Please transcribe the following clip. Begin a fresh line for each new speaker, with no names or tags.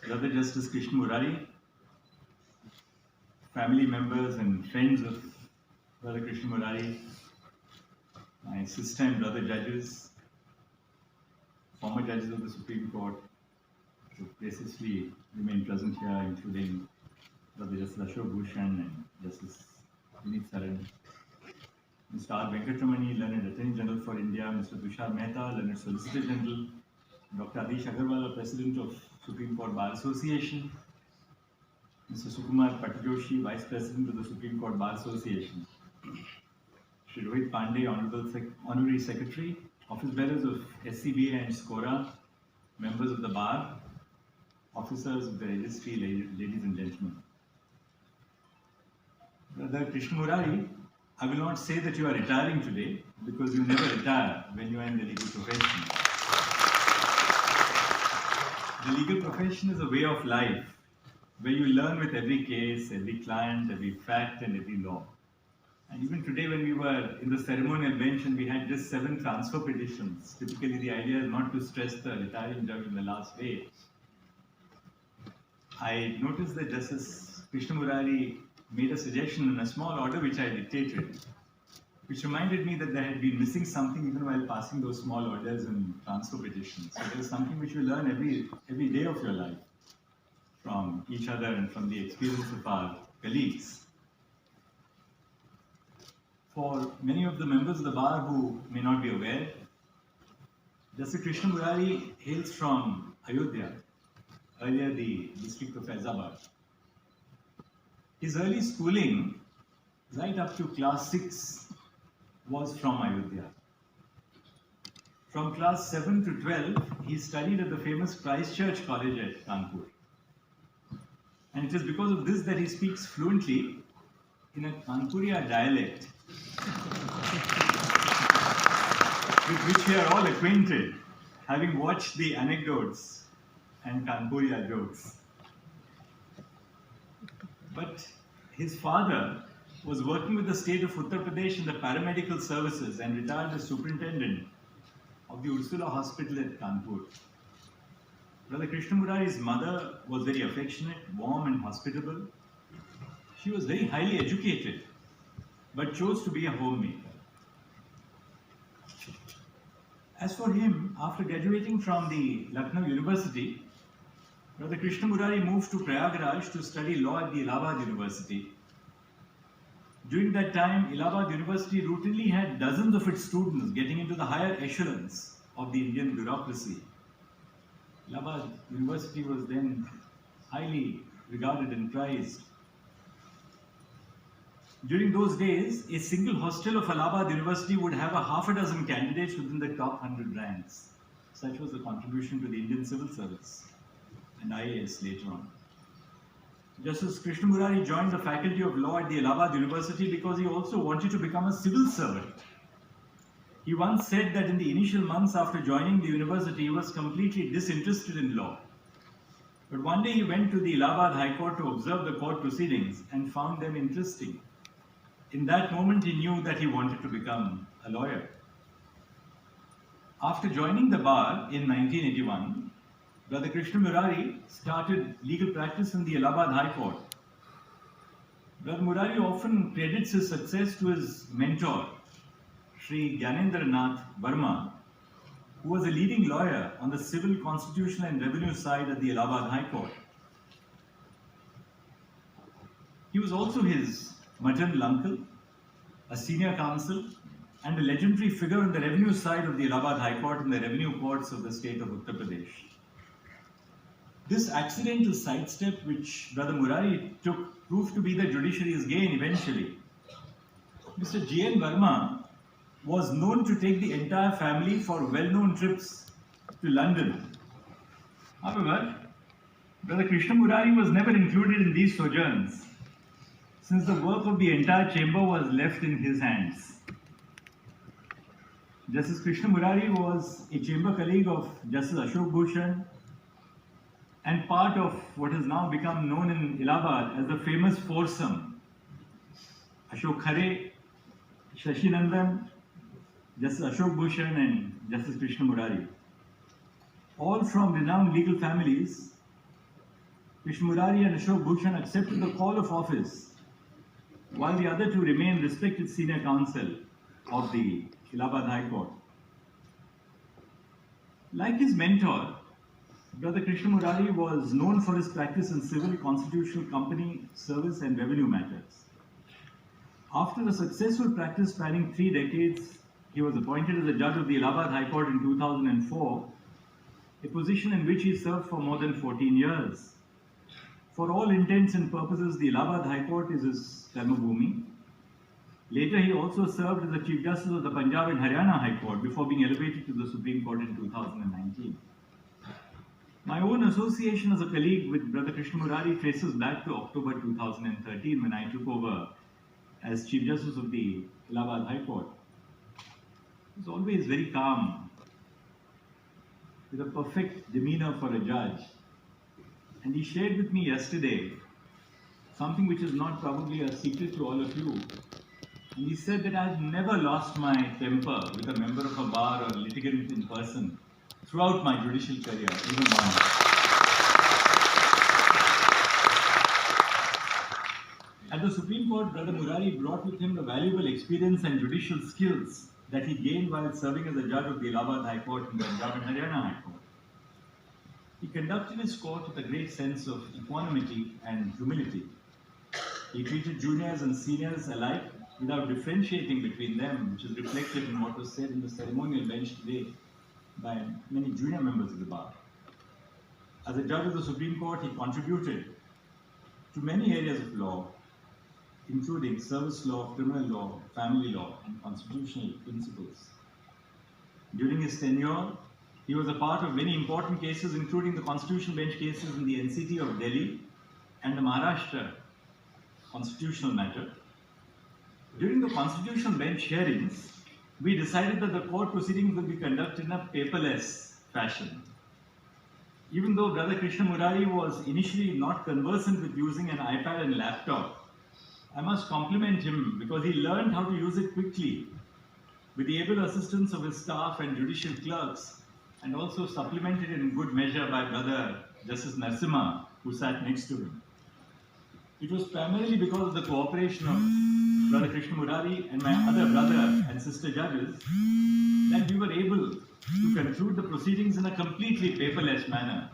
Brother Justice Krishna Murari, family members and friends of Brother Krishna Murari, my sister and brother judges, former judges of the Supreme Court, who graciously remain present here, including Brother Justice Ashok Bhushan and Justice Vineet Saran, Mr. R. Venkatramani, Learned Attorney General for India, Mr. Tushar Mehta, Learned Solicitor General, Dr. Adish Agarwal, President of Supreme Court Bar Association, Mr. Sukumar Patjoshi, Vice President of the Supreme Court Bar Association, Shri Rohit Pandey, Honorary Secretary, Office Bearers of SCBA and SCORA, members of the Bar, officers of the Registry, ladies and gentlemen. Brother Krishna Murari, I will not say that you are retiring today, because you never retire when you are in the legal profession. The legal profession is a way of life, where you learn with every case, every client, every fact and every law. And even today when we were in the ceremonial bench and we had just 7 transfer petitions, typically the idea is not to stress the retiring judge in the last day. I noticed that Justice Krishna Murari made a suggestion in a small order which I dictated, which reminded me that there had been missing something even while passing those small orders and transfer petitions. So there is something which you learn every day of your life from each other and from the experience of our colleagues. For many of the members of the bar who may not be aware, Justice Krishna Murari hails from Ayodhya, earlier the district of Faizabad. His early schooling, right up to class 6, was from Ayodhya. From class 7 to 12, he studied at the famous Christ Church College at Kanpur. And it is because of this that he speaks fluently in a Kanpuriya dialect, with which we are all acquainted, having watched the anecdotes and Kanpuriya jokes. But his father was working with the state of Uttar Pradesh in the paramedical services and retired as superintendent of the Ursula Hospital at Kanpur. Brother Krishna Murari's mother was very affectionate, warm and hospitable. She was very highly educated, but chose to be a homemaker. As for him, after graduating from the Lucknow University, Brother Krishna Murari moved to Prayagraj to study law at the Allahabad University. During that time, Allahabad University routinely had dozens of its students getting into the higher echelons of the Indian bureaucracy. Allahabad University was then highly regarded and prized. During those days, a single hostel of Allahabad University would have a half a dozen candidates within the top 100 ranks. Such was the contribution to the Indian civil service and IAS later on. Justice Krishna Murari joined the faculty of law at the Allahabad University because he also wanted to become a civil servant. He once said that in the initial months after joining the university, he was completely disinterested in law. But one day he went to the Allahabad High Court to observe the court proceedings and found them interesting. In that moment, he knew that he wanted to become a lawyer. After joining the bar in 1981, Brother Krishna Murari started legal practice in the Allahabad High Court. Brother Murari often credits his success to his mentor, Sri Gyanendranath Verma, who was a leading lawyer on the civil, constitutional and revenue side at the Allahabad High Court. He was also his maternal uncle, a senior counsel, and a legendary figure on the revenue side of the Allahabad High Court and the revenue courts of the state of Uttar Pradesh. This accidental sidestep which Brother Murari took proved to be the judiciary's gain eventually. Mr. G.N. Verma was known to take the entire family for well-known trips to London. However, Brother Krishna Murari was never included in these sojourns, since the work of the entire chamber was left in his hands. Justice Krishna Murari was a chamber colleague of Justice Ashok Bhushan and part of what has now become known in Allahabad as the famous foursome: Ashok Khare, Shashi Nandan, Justice Ashok Bhushan and Justice Krishna Murari. All from renowned legal families Krishna Murari and Ashok Bhushan accepted the call of office, while the other two remained respected senior counsel of the Allahabad High Court. Like his mentor, Brother Krishna Murari was known for his practice in civil, constitutional, company, service and revenue matters. After a successful practice spanning 3 decades, he was appointed as a judge of the Allahabad High Court in 2004, a position in which he served for more than 14 years. For all intents and purposes, the Allahabad High Court is his karmabhumi. Later, he also served as the Chief Justice of the Punjab and Haryana High Court before being elevated to the Supreme Court in 2019. My own association as a colleague with Brother Krishna Murari traces back to October 2013 when I took over as Chief Justice of the Allahabad High Court. He was always very calm, with a perfect demeanor for a judge. And he shared with me yesterday something which is not probably a secret to all of you. And he said that I've never lost my temper with a member of a bar or a litigant in person throughout my judicial career, even once. At the Supreme Court, Brother Murari brought with him the valuable experience and judicial skills that he gained while serving as a judge of the Allahabad High Court and the Punjab and Haryana High Court. He conducted his court with a great sense of equanimity and humility. He treated juniors and seniors alike without differentiating between them, which is reflected in what was said in the ceremonial bench today by many junior members of the bar. As a judge of the Supreme Court, he contributed to many areas of law, including service law, criminal law, family law, and constitutional principles. During his tenure, he was a part of many important cases, including the constitutional bench cases in the NCT of Delhi and the Maharashtra constitutional matter. During the constitutional bench hearings, we decided that the court proceedings will be conducted in a paperless fashion. Even though Brother Krishna Murari was initially not conversant with using an iPad and laptop, I must compliment him because he learned how to use it quickly with the able assistance of his staff and judicial clerks, and also supplemented in good measure by Brother Justice Narasimha, who sat next to him. It was primarily because of the cooperation of Brother Krishna Murari and my other brother and sister judges that we were able to conclude the proceedings in a completely paperless manner.